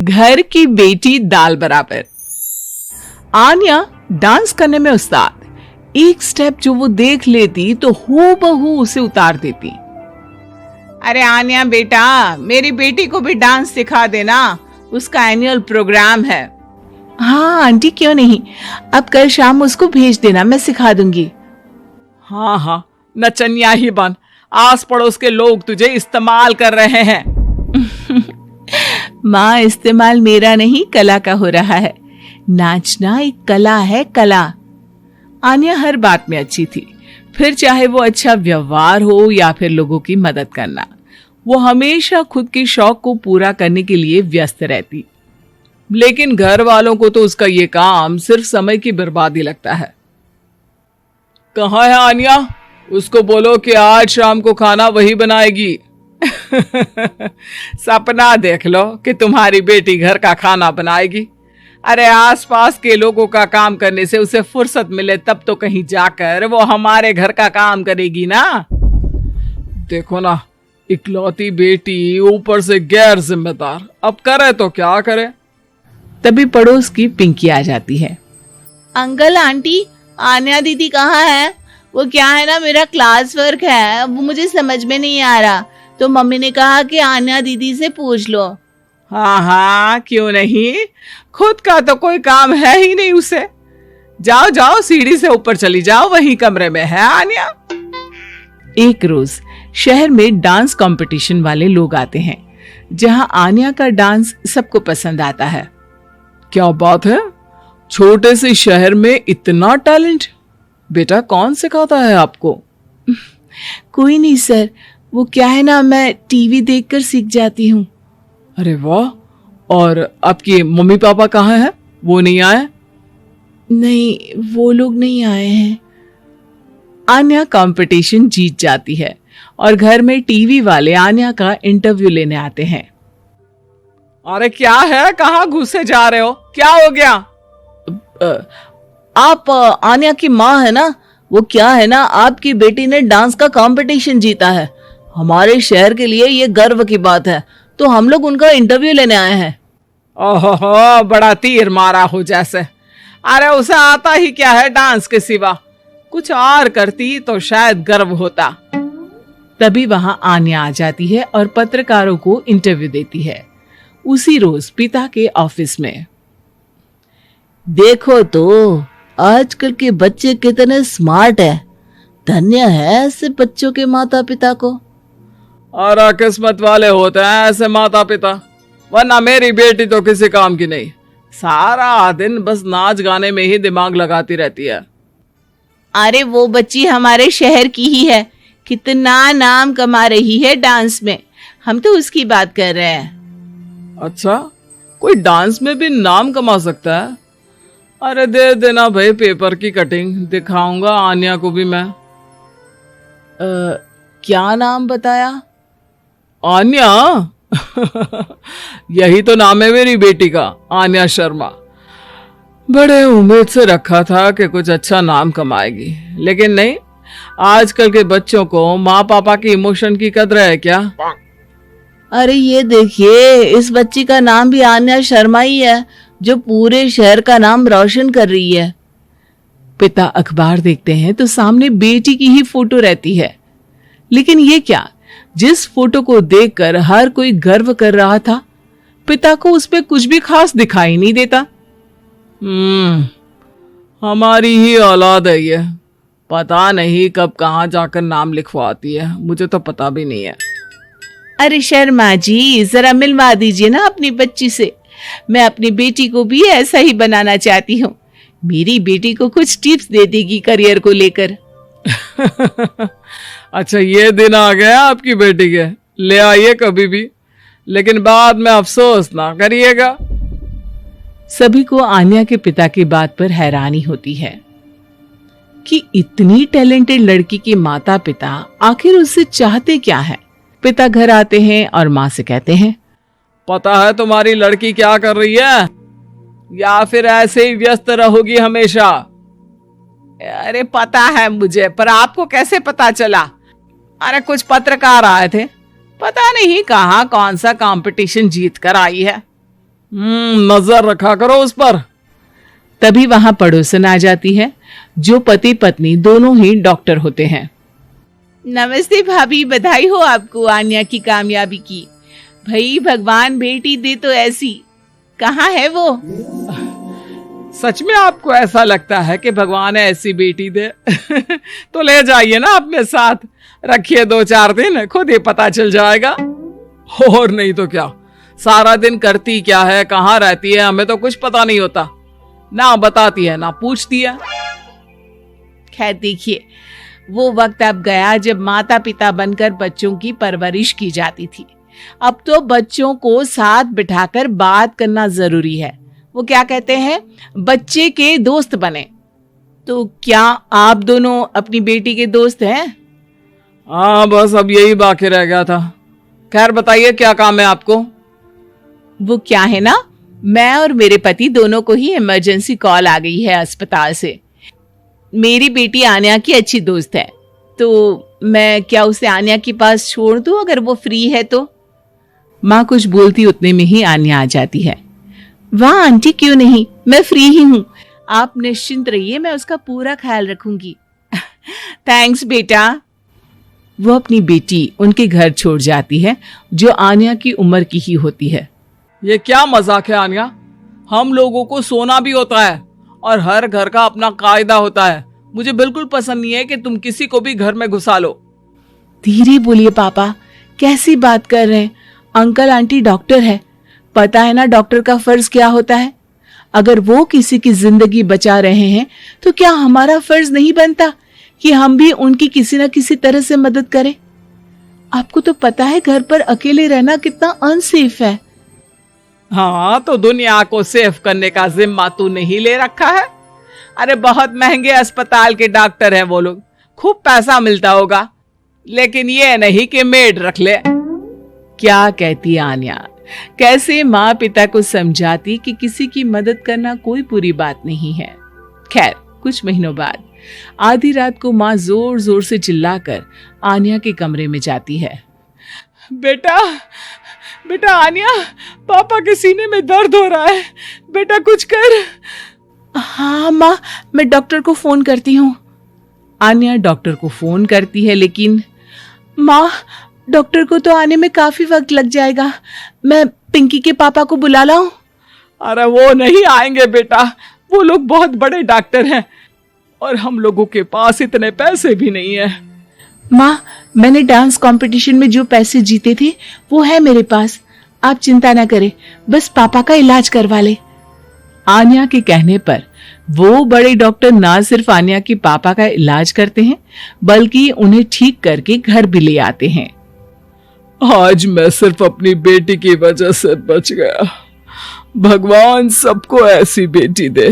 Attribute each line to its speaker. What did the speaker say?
Speaker 1: घर की बेटी दाल बराबर। आन्या डांस करने में उस्ताद। एक स्टेप जो वो देख लेती तो हूबहू उसे उतार देती। अरे आन्या बेटा, मेरी बेटी को भी डांस सिखा देना, उसका एनुअल प्रोग्राम है। हाँ आंटी, क्यों नहीं, अब कल शाम उसको भेज देना, मैं सिखा दूंगी। हाँ हाँ, नचनिया ही बन, आस पड़ोस के लोग तुझे इस्तेमाल कर रहे हैं। माँ, इस्तेमाल मेरा नहीं कला का हो रहा है। नाचना एक कला है, कला। आन्या हर बात में अच्छी थी, फिर चाहे वो अच्छा व्यवहार हो या फिर लोगों की मदद करना। वो हमेशा खुद के शौक को पूरा करने के लिए व्यस्त रहती, लेकिन घर वालों को तो उसका ये काम सिर्फ समय की बर्बादी लगता है। कहाँ है आन्या? उसको बोलो कि आज शाम को खाना वही बनाएगी। सपना देख लो कि तुम्हारी बेटी घर का खाना बनाएगी। अरे आसपास के लोगों का काम करने से उसे फुर्सत मिले तब तो कहीं जाकर वो हमारे घर का काम करेगी ना। देखो ना, इकलौती बेटी, ऊपर से गैर जिम्मेदार, अब करे तो क्या करे। तभी पड़ोस की पिंकी आ जाती है। अंकल आंटी, आन्या दीदी कहाँ है? वो क्या है ना, मेरा क्लास वर्क है, वो मुझे समझ में नहीं आ रहा, तो मम्मी ने कहा कि आन्या दीदी से पूछ लो। हाँ हाँ, क्यों नहीं, खुद का तो कोई काम है ही नहीं उसे। जाओ जाओ, सीढ़ी से ऊपर चली जाओ, वही कमरे में है आन्या। एक रोज शहर में डांस कंपटीशन वाले लोग आते हैं, जहां आन्या का डांस सबको पसंद आता है। क्या बात है, छोटे से शहर में इतना टैलेंट? बेटा, कौन सिखाता है आपको? कोई नहीं सर, वो क्या है ना, मैं टीवी देखकर सीख जाती हूँ। अरे वाह, और आपके मम्मी पापा कहाँ हैं? वो नहीं आए? नहीं, वो लोग नहीं आए हैं। आन्या कंपटीशन जीत जाती है और घर में टीवी वाले आन्या का इंटरव्यू लेने आते हैं। अरे क्या है, कहाँ घुसे जा रहे हो, क्या हो गया? आप आन्या की माँ है ना? वो क्या है ना, आपकी बेटी ने डांस का कंपटीशन जीता है, हमारे शहर के लिए ये गर्व की बात है, तो हम लोग उनका इंटरव्यू लेने आए हैं। ओहो, बड़ा तीर मारा हो जैसे। अरे उसे आता ही क्या है डांस के सिवा, कुछ और करती तो शायद गर्व होता। तभी वहां आन्या आ जाती है और पत्रकारों को इंटरव्यू देती है। उसी रोज पिता के ऑफिस में। देखो तो आजकल के बच्चे कितने स्मार्ट है, धन्य है ऐसे बच्चों के माता पिता को। और किस्मत वाले होते हैं ऐसे माता पिता, वरना मेरी बेटी तो किसी काम की नहीं, सारा दिन बस नाच गाने में ही दिमाग लगाती रहती है। अरे वो बच्ची हमारे शहर की ही है, कितना नाम कमा रही है डांस में, हम तो उसकी बात कर रहे हैं। अच्छा, कोई डांस में भी नाम कमा सकता है? अरे दे देना भाई पेपर की कटिंग, दिखाऊंगा आन्या को भी मैं। क्या नाम बताया? आन्या? यही तो नाम है मेरी बेटी का, आन्या शर्मा। बड़े उम्मीद से रखा था कि कुछ अच्छा नाम कमाएगी, लेकिन नहीं, आजकल के बच्चों को माँ पापा की इमोशन की कदर है क्या? अरे ये देखिए, इस बच्ची का नाम भी आन्या शर्मा ही है, जो पूरे शहर का नाम रोशन कर रही है। पिता अखबार देखते हैं तो सामने बेटी की ही फोटो रहती है, लेकिन ये क्या, जिस फोटो को देखकर हर कोई गर्व कर रहा था, पिता को उस पे कुछ भी खास दिखाई नहीं देता। हमारी ही औलाद है ये, पता नहीं कब कहाँ जाकर नाम लिखवाती है, मुझे तो पता भी नहीं है। अरे शर्मा जी, जरा मिलवा दीजिए ना अपनी बच्ची से, मैं अपनी बेटी को भी ऐसा ही बनाना चाहती हूँ, मेरी बेटी को कुछ टिप्स दे देगी करियर को लेकर। अच्छा, ये दिन आ गया आपकी बेटी के, ले आइए कभी भी, लेकिन बाद में अफसोस ना करिएगा। सभी को आन्या के पिता की बात पर हैरानी होती है कि इतनी टैलेंटेड लड़की के माता पिता आखिर उससे चाहते क्या है। पिता घर आते हैं और माँ से कहते हैं, पता है तुम्हारी लड़की क्या कर रही है, या फिर ऐसे ही व्यस्त रहोगी हमेशा? अरे पता है मुझे, पर आपको कैसे पता चला? अरे कुछ पत्रकार आए थे, पता नहीं कहाँ कौन सा कंपटीशन जीत कर आई है। नजर रखा करो उस पर।
Speaker 2: तभी वहां पड़ोसन आ जाती है, जो पति पत्नी दोनों ही डॉक्टर होते हैं। नमस्ते भाभी, बधाई हो आपको आन्या की कामयाबी की। भाई भगवान बेटी दे तो ऐसी। कहाँ है वो?
Speaker 1: सच में आपको ऐसा लगता है कि भगवान ऐसी बेटी दे? तो ले जाइए ना अपने साथ, रखिए 2-4 दिन, खुद ही पता चल जाएगा। और नहीं तो क्या, सारा दिन करती क्या है, कहाँ रहती है, हमें तो कुछ पता नहीं होता, ना बताती है ना पूछती है।
Speaker 2: खैर देखिए, वो वक्त अब गया जब माता पिता बनकर बच्चों की परवरिश की जाती थी। अब तो बच्चों को साथ बिठाकर बात करना जरूरी है। वो क्या कहते हैं, बच्चे के दोस्त बने। तो क्या आप दोनों अपनी बेटी के दोस्त हैं?
Speaker 1: हाँ, बस अब यही बाकी रह गया था। खैर बताइए, क्या काम है आपको?
Speaker 2: वो क्या है ना, मैं और मेरे पति दोनों को ही इमरजेंसी कॉल आ गई है अस्पताल से। मेरी बेटी आन्या की अच्छी दोस्त है, तो मैं क्या उसे आन्या के पास छोड़ दूं अगर वो फ्री है तो? माँ कुछ बोलती उतने में ही आन्या आ जाती है। वाह आंटी, क्यों नहीं, मैं फ्री ही हूँ, आप निश्चिंत रहिए, मैं उसका पूरा ख्याल रखूंगी। थैंक्स बेटा। वो अपनी बेटी उनके घर छोड़ जाती है, जो आन्या की उम्र की ही होती है।
Speaker 1: ये क्या मजाक है आन्या? हम लोगों को सोना भी होता है और हर घर का अपना कायदा होता है। मुझे बिल्कुल पसंद नहीं है कि तुम किसी को भी घर में घुसा लो।
Speaker 2: धीरे बोलिए पापा, कैसी बात कर रहे हैं? अंकल आंटी डॉक्टर है, पता है ना डॉक्टर का फर्ज क्या होता है। अगर वो किसी की जिंदगी बचा रहे हैं तो क्या हमारा फर्ज नहीं बनता कि हम भी उनकी किसी न किसी तरह से मदद करें? आपको तो पता है घर पर अकेले रहना कितना अनसेफ है।
Speaker 1: हाँ, तो दुनिया को सेफ करने का जिम्मा तू नहीं ले रखा है? अरे बहुत महंगे अस्पताल के डॉक्टर हैं वो लोग, खूब पैसा मिलता होगा, लेकिन ये नहीं कि मेड रख ले।
Speaker 2: क्या कहती आन्या, कैसे माँ पिता को समझाती कि किसी की मदद करना कोई बुरी बात नहीं है। खैर कुछ महीनों बाद आधी रात को माँ जोर जोर से चिल्लाकर आन्या के कमरे में जाती है।
Speaker 1: बेटा बेटा आन्या, पापा के सीने में दर्द हो रहा है, बेटा कुछ कर।
Speaker 2: हाँ माँ, मैं डॉक्टर को फोन करती हूँ। आन्या डॉक्टर को फोन करती है, लेकिन माँ डॉक्टर को तो आने में काफी वक्त लग जाएगा, मैं पिंकी के पापा को बुला लाऊं?
Speaker 1: अरे वो नहीं आएंगे बेटा, वो लोग बहुत बड़े डॉक्टर हैं और हम लोगों के पास इतने पैसे भी नहीं है।
Speaker 2: माँ, मैंने डांस कंपटीशन में जो पैसे जीते थे वो है मेरे पास, आप चिंता ना करें, बस पापा का इलाज करवा ले। आन्या के कहने पर वो बड़े डॉक्टर ना सिर्फ आन्या के पापा का इलाज करते हैं, बल्कि उन्हें ठीक करके घर भी ले आते हैं।
Speaker 1: आज मैं सिर्फ अपनी बेटी की वजह से बच गया। भगवान सबको ऐसी बेटी दे।